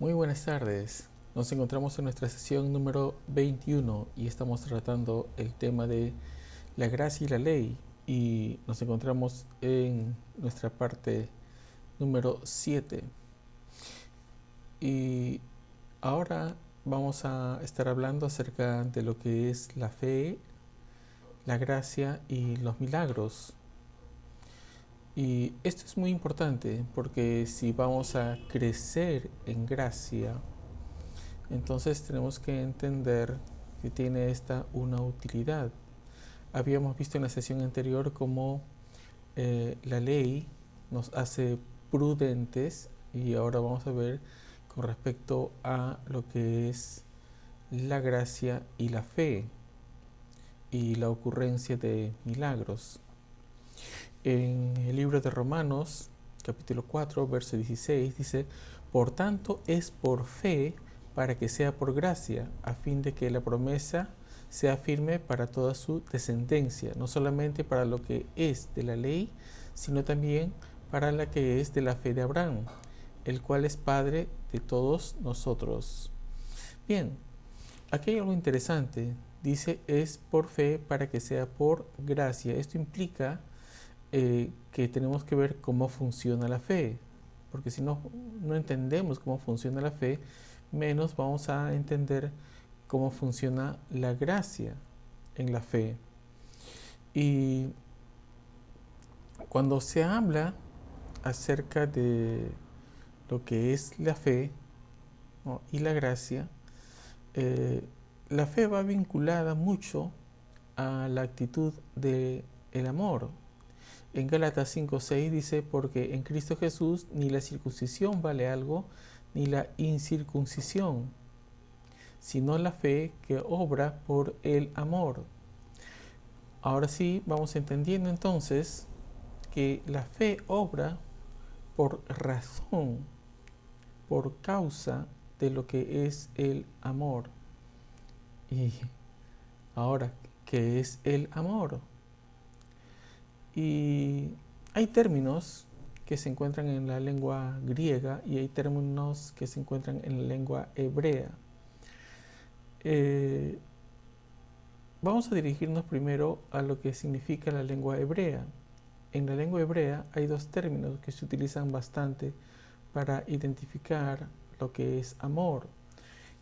Muy buenas tardes. Nos encontramos en nuestra sesión número 21 y estamos tratando el tema de la gracia y la ley y nos encontramos en nuestra parte número 7. Y ahora vamos a estar hablando acerca de lo que es la fe, la gracia y los milagros. Y esto es muy importante porque si vamos a crecer en gracia, entonces tenemos que entender que tiene esta una utilidad. Habíamos visto en la sesión anterior cómo la ley nos hace prudentes y ahora vamos a ver con respecto a lo que es la gracia y la fe y la ocurrencia de milagros. En el libro de Romanos, capítulo 4, verso 16, dice: por tanto es por fe para que sea por gracia, a fin de que la promesa sea firme para toda su descendencia, no solamente para lo que es de la ley, sino también para la que es de la fe de Abraham, el cual es Padre de todos nosotros. Bien, aquí hay algo interesante. Dice es por fe para que sea por gracia. Esto implica que tenemos que ver cómo funciona la fe, porque si no entendemos cómo funciona la fe, menos vamos a entender cómo funciona la gracia en la fe. Y cuando se habla acerca de lo que es la fe, ¿no?, y la gracia, eh, la fe va vinculada mucho a la actitud del amor. En Gálatas 5:6 dice: porque en Cristo Jesús ni la circuncisión vale algo, ni la incircuncisión, sino la fe que obra por el amor. Ahora sí, vamos entendiendo entonces que la fe obra por razón, por causa de lo que es el amor. Y ahora, ¿qué es el amor? Y hay términos que se encuentran en la lengua griega y hay términos que se encuentran en la lengua hebrea. Eh, Vamos a dirigirnos primero a lo que significa la lengua hebrea. En la lengua hebrea hay dos términos que se utilizan bastante para identificar lo que es amor.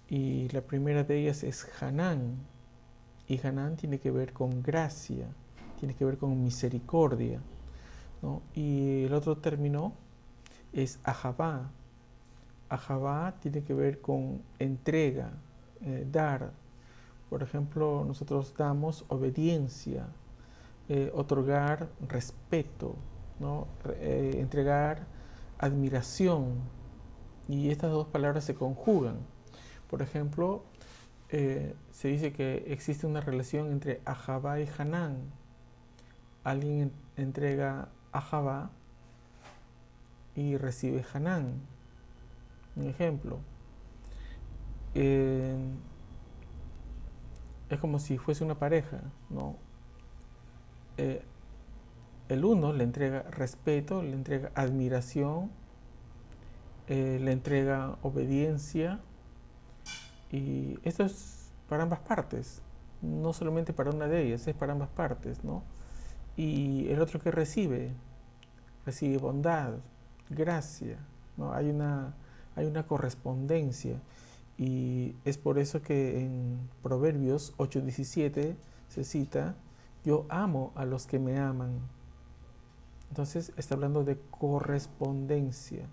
Y la primera de ellas es Hanán. Y Hanán tiene que ver con gracia, tiene que ver con misericordia, ¿no? Y el otro término es Ahabá. Ahabá tiene que ver con entrega, dar. Por ejemplo, nosotros damos obediencia, otorgar respeto, ¿no? Entregar admiración. Y estas dos palabras se conjugan. Por ejemplo, se dice que existe una relación entre Ahabá y Hanán. Alguien entrega Ahabá y recibe Hanán. Un ejemplo, eh, es como si fuese una pareja, ¿no? Eh, el uno le entrega respeto, le entrega admiración, le entrega obediencia, y esto es para ambas partes, no solamente para una de ellas, es para ambas partes, ¿no? Y el otro que recibe bondad, gracia, ¿no? Hay una correspondencia. Y es por eso que en Proverbios 8:17 se cita: yo amo a los que me aman. Entonces está hablando de correspondencia,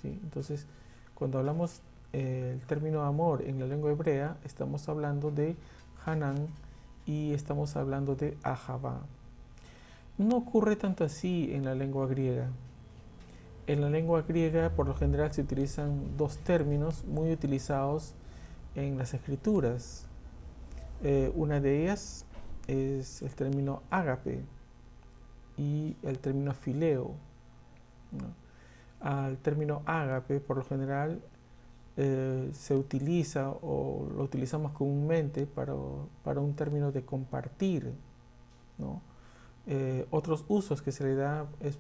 ¿sí? Entonces, cuando hablamos el término amor en la lengua hebrea, estamos hablando de Hanan y estamos hablando de Ahabá. No ocurre tanto así en la lengua griega. En la lengua griega, por lo general, se utilizan dos términos muy utilizados en las escrituras. Una de ellas es el término ágape y el término fileo, ¿no? Al término ágape, por lo general, se utiliza o lo utilizamos comúnmente para un término de compartir, ¿no? Otros usos que se le da es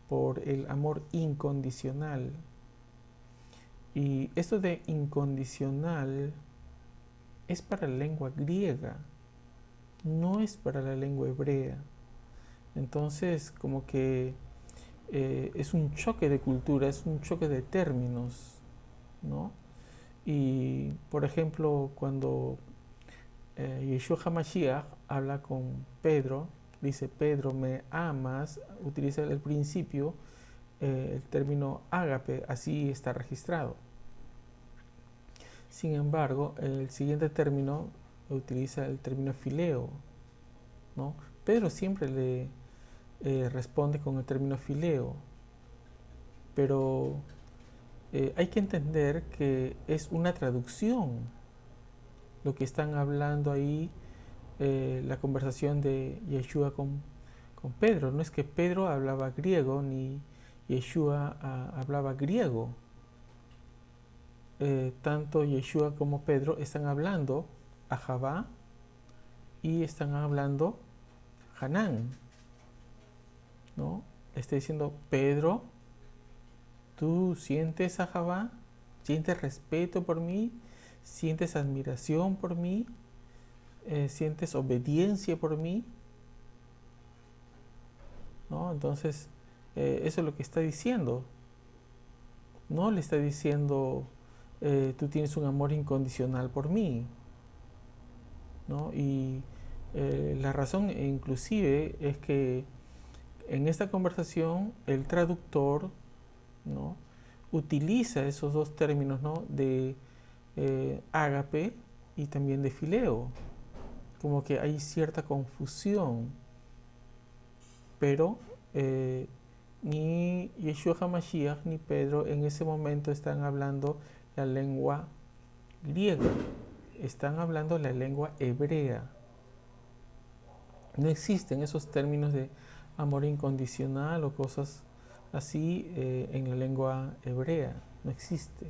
por el amor incondicional. Y esto de incondicional es para la lengua griega, no es para la lengua hebrea. Entonces, como que es un choque de cultura, es un choque de términos, ¿no? Y, por ejemplo, cuando Yeshua HaMashiach habla con Pedro, dice, Pedro, ¿me amas? Utiliza el principio, el término ágape, así está registrado. Sin embargo, el siguiente término utiliza el término fileo, ¿no? Pedro siempre le responde con el término fileo, pero hay que entender que es una traducción lo que están hablando ahí, la conversación de Yeshua con Pedro. No es que Pedro hablaba griego ni Yeshua hablaba griego. Tanto Yeshua como Pedro están hablando a Javá y están hablando Hanán, ¿no? Está diciendo, Pedro, ¿tú sientes a Javá? ¿Sientes respeto por mí? ¿Sientes admiración por mí? ¿Sientes obediencia por mí? ¿No? Entonces, eso es lo que está diciendo. No le está diciendo, tú tienes un amor incondicional por mí, ¿no? Y la razón inclusive es que en esta conversación el traductor, ¿no?, utiliza esos dos términos, ¿no?, de ágape y también de fileo. Como que hay cierta confusión, pero ni Yeshua HaMashiach ni Pedro en ese momento están hablando la lengua griega, están hablando la lengua hebrea. No existen esos términos de amor incondicional o cosas así en la lengua hebrea, no existe.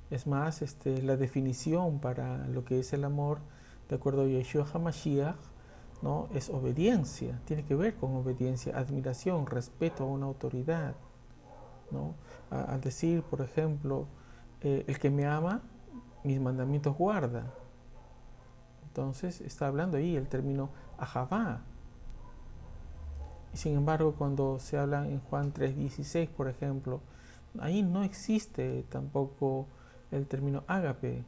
Es más, la definición para lo que es el amor, de acuerdo a Yeshua HaMashiach, ¿no?, es obediencia, tiene que ver con obediencia, admiración, respeto a una autoridad, ¿no? Al decir, por ejemplo, el que me ama, mis mandamientos guarda. Entonces está hablando ahí el término ahavá. Y sin embargo, cuando se habla en Juan 3:16, por ejemplo, ahí no existe tampoco el término ágape.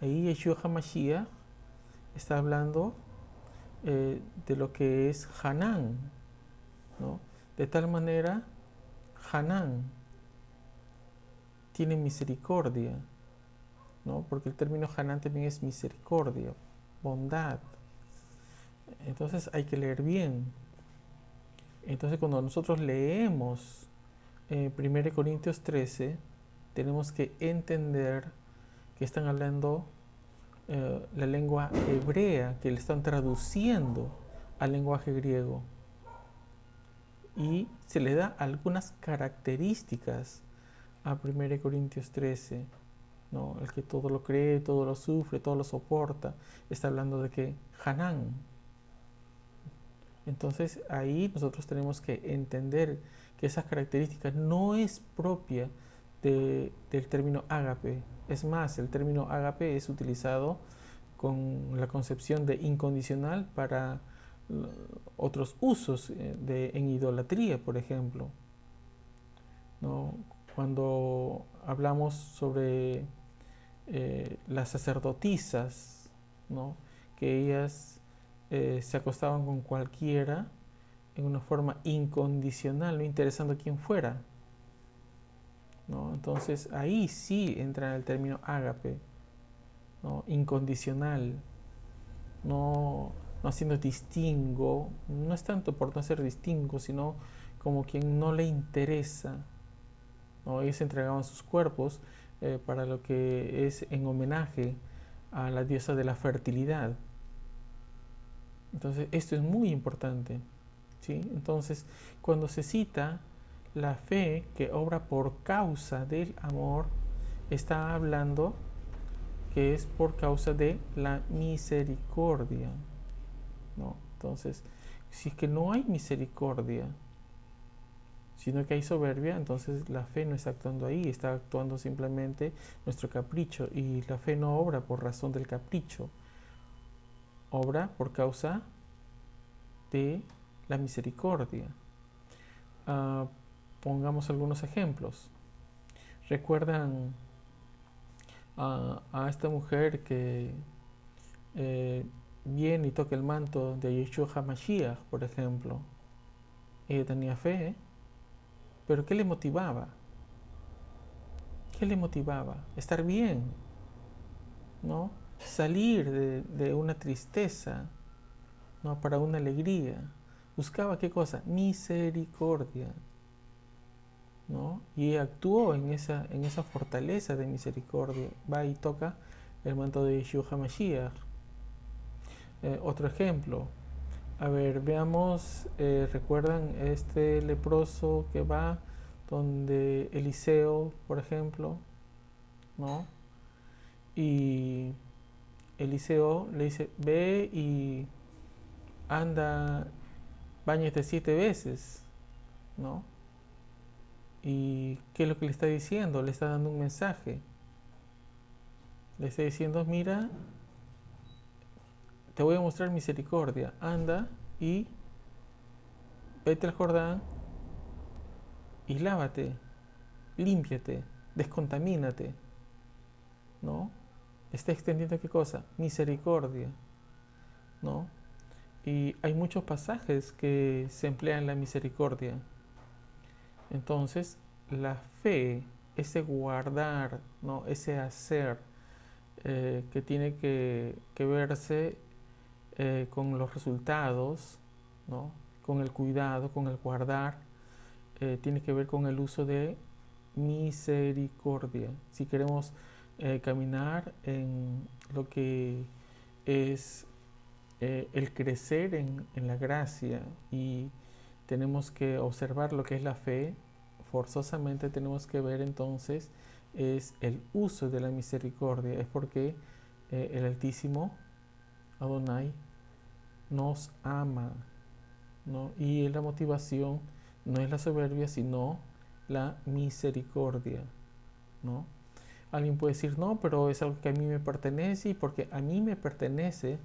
Ahí Yeshua HaMashiach está hablando de lo que es Hanán, ¿no? De tal manera, Hanán tiene misericordia, ¿no? Porque el término Hanán también es misericordia, bondad. Entonces hay que leer bien. Entonces cuando nosotros leemos 1 Corintios 13, tenemos que entender que están hablando la lengua hebrea, que le están traduciendo al lenguaje griego. Y se le da algunas características a 1 Corintios 13, ¿no? El que todo lo cree, todo lo sufre, todo lo soporta. Está hablando de que Hanán. Entonces ahí nosotros tenemos que entender que esa característica no es propia del término ágape. Es más, el término ágape es utilizado con la concepción de incondicional para otros usos en idolatría, por ejemplo, ¿no? Cuando hablamos sobre las sacerdotisas, ¿no?, que ellas se acostaban con cualquiera en una forma incondicional, no interesando quién fuera, ¿no? Entonces ahí sí entra el término ágape, ¿no?, incondicional, no haciendo distingo, no es tanto por no hacer distingo, sino como quien no le interesa, ¿no? Ellos entregaban sus cuerpos para lo que es en homenaje a la diosa de la fertilidad. Entonces esto es muy importante, ¿sí? Entonces cuando se cita la fe que obra por causa del amor, está hablando que es por causa de la misericordia, ¿no? Entonces, si es que no hay misericordia, sino que hay soberbia, entonces la fe no está actuando ahí, está actuando simplemente nuestro capricho, y la fe no obra por razón del capricho, obra por causa de la misericordia. Ah, pongamos algunos ejemplos. ¿Recuerdan a esta mujer que eh, viene y toca el manto de Yeshua HaMashiach, por ejemplo? Ella tenía fe, pero ¿qué le motivaba? ¿Qué le motivaba? Estar bien, ¿no? Salir de una tristeza, ¿no? Para una alegría. Buscaba qué cosa? Misericordia, ¿no? Y actuó en esa fortaleza de misericordia. Va y toca el manto de Yeshua HaMashiach. Otro ejemplo. A ver, veamos, ¿recuerdan este leproso que va donde Eliseo, por ejemplo, ¿no? Y Eliseo le dice, ve y anda, báñate 7 veces, ¿no? ¿Y qué es lo que le está diciendo? Le está dando un mensaje. Le está diciendo, mira, te voy a mostrar misericordia. Anda y vete al Jordán y lávate, límpiate, descontamínate, ¿no? Está extendiendo qué cosa? Misericordia, ¿no? Y hay muchos pasajes que se emplean la misericordia. Entonces, la fe, ese guardar, ¿no? Ese hacer que tiene que verse con los resultados, ¿no? Con el cuidado, con el guardar, tiene que ver con el uso de misericordia. Si queremos caminar en lo que es el crecer en la gracia, y tenemos que observar lo que es la fe, forzosamente tenemos que ver entonces es el uso de la misericordia. Es porque el Altísimo, Adonai, nos ama, ¿no? Y la motivación no es la soberbia, sino la misericordia, ¿no? Alguien puede decir, no, pero es algo que a mí me pertenece, y porque a mí me pertenece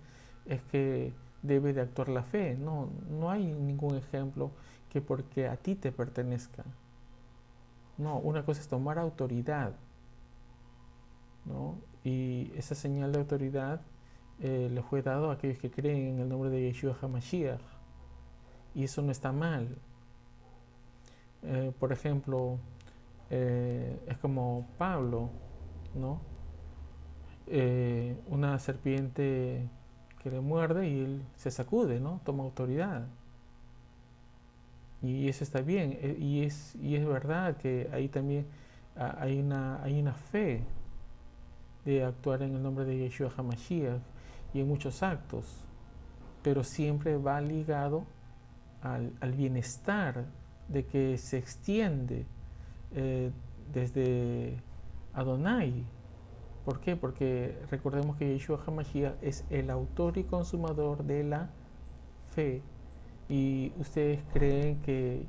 es que debe de actuar la fe. No, no hay ningún ejemplo que porque a ti te pertenezca. No, una cosa es tomar autoridad, ¿no? Y esa señal de autoridad le fue dado a aquellos que creen en el nombre de Yeshua HaMashiach. Y eso no está mal. Por ejemplo, es como Pablo, ¿no? Una serpiente que le muerde y él se sacude, ¿no? Toma autoridad. Y eso está bien. Y es verdad que ahí también hay una fe de actuar en el nombre de Yeshua HaMashiach y en muchos actos, pero siempre va ligado al bienestar de que se extiende desde Adonai. ¿Por qué? Porque recordemos que Yeshua HaMashiach es el autor y consumador de la fe. ¿Y ustedes creen que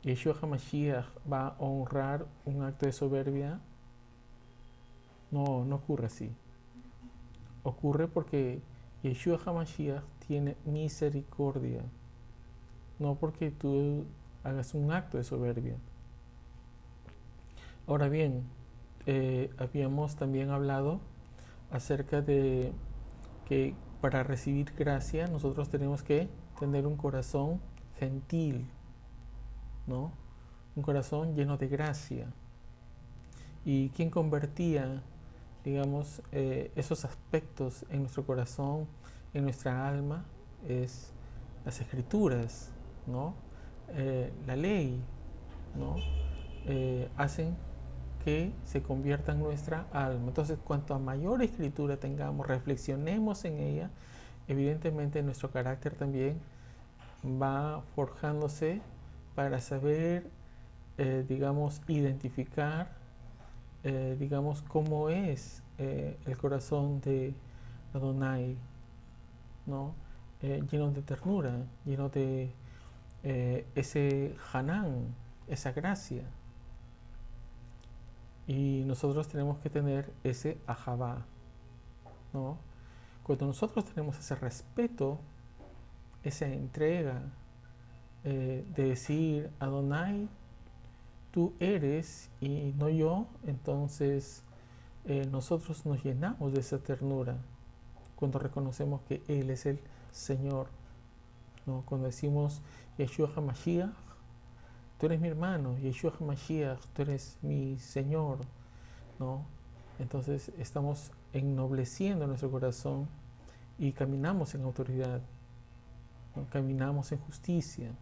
Yeshua HaMashiach va a honrar un acto de soberbia? No, no ocurre así. Ocurre porque Yeshua HaMashiach tiene misericordia, no porque tú hagas un acto de soberbia. Ahora bien, habíamos también hablado acerca de que para recibir gracia nosotros tenemos que tener un corazón gentil, ¿no? Un corazón lleno de gracia. ¿Y quién convertía, digamos, esos aspectos en nuestro corazón, en nuestra alma? Es las escrituras, ¿no? La ley, ¿no? Hacen que se convierta en nuestra alma. Entonces, cuanto a mayor escritura tengamos, reflexionemos en ella, evidentemente nuestro carácter también va forjándose para saber, digamos, identificar, digamos, cómo es el corazón de Adonai, ¿no? Lleno de ternura, lleno ese Hanan, esa gracia. Y nosotros tenemos que tener ese Ahabá, ¿no? Cuando nosotros tenemos ese respeto, esa entrega, de decir, Adonai, tú eres y no yo, entonces nosotros nos llenamos de esa ternura cuando reconocemos que Él es el Señor, ¿no? Cuando decimos Yeshua HaMashiach, tú eres mi hermano, Yeshua HaMashiach, tú eres mi Señor, ¿no? Entonces estamos ennobleciendo nuestro corazón y caminamos en autoridad, ¿no? Caminamos en justicia.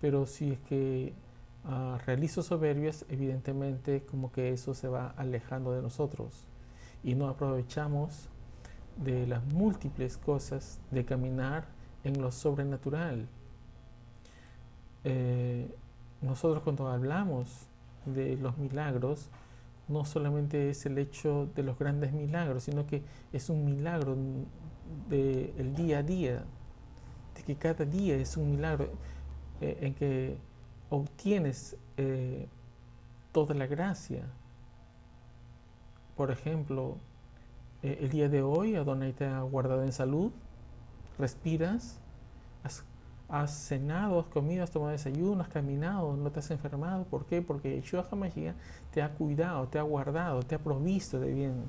Pero si es que realizo soberbias, evidentemente como que eso se va alejando de nosotros y no aprovechamos de las múltiples cosas de caminar en lo sobrenatural. Nosotros cuando hablamos de los milagros, no solamente es el hecho de los grandes milagros, sino que es un milagro del día a día, de que cada día es un milagro en que obtienes toda la gracia. Por ejemplo, el día de hoy Adonai te ha guardado en salud, respiras, has cenado, has comido, has tomado desayuno, has caminado, no te has enfermado. ¿Por qué? Porque Yeshua HaMashiach te ha cuidado, te ha guardado, te ha provisto de bien.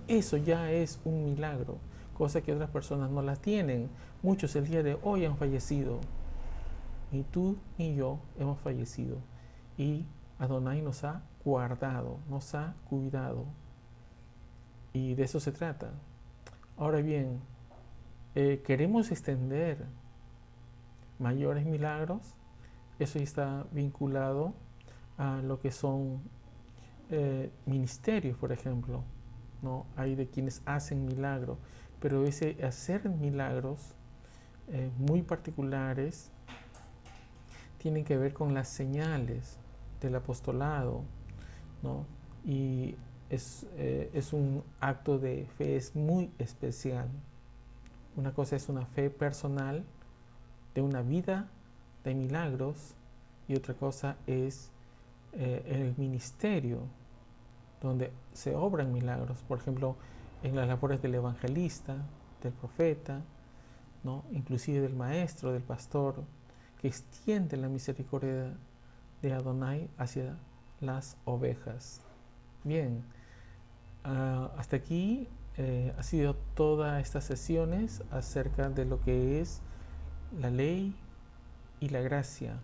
Eso ya es un milagro, cosa que otras personas no la tienen. Muchos el día de hoy han fallecido. Ni tú ni yo hemos fallecido. Y Adonai nos ha guardado, nos ha cuidado. Y de eso se trata. Ahora bien, queremos extender mayores milagros. Eso está vinculado a lo que son ministerios, por ejemplo, ¿no? Hay de quienes hacen milagros, pero ese hacer milagros muy particulares tienen que ver con las señales del apostolado, ¿no? Y es un acto de fe, es muy especial. Una cosa es una fe personal de una vida de milagros y otra cosa es el ministerio donde se obran milagros, por ejemplo, en las labores del evangelista, del profeta, ¿no? Inclusive del maestro, del pastor, que extiende la misericordia de Adonai hacia las ovejas. Bien, hasta aquí ha sido todas estas sesiones acerca de lo que es la ley y la gracia.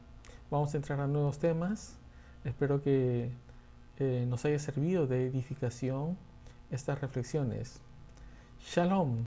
Vamos a entrar a nuevos temas. Espero que nos haya servido de edificación estas reflexiones. Shalom.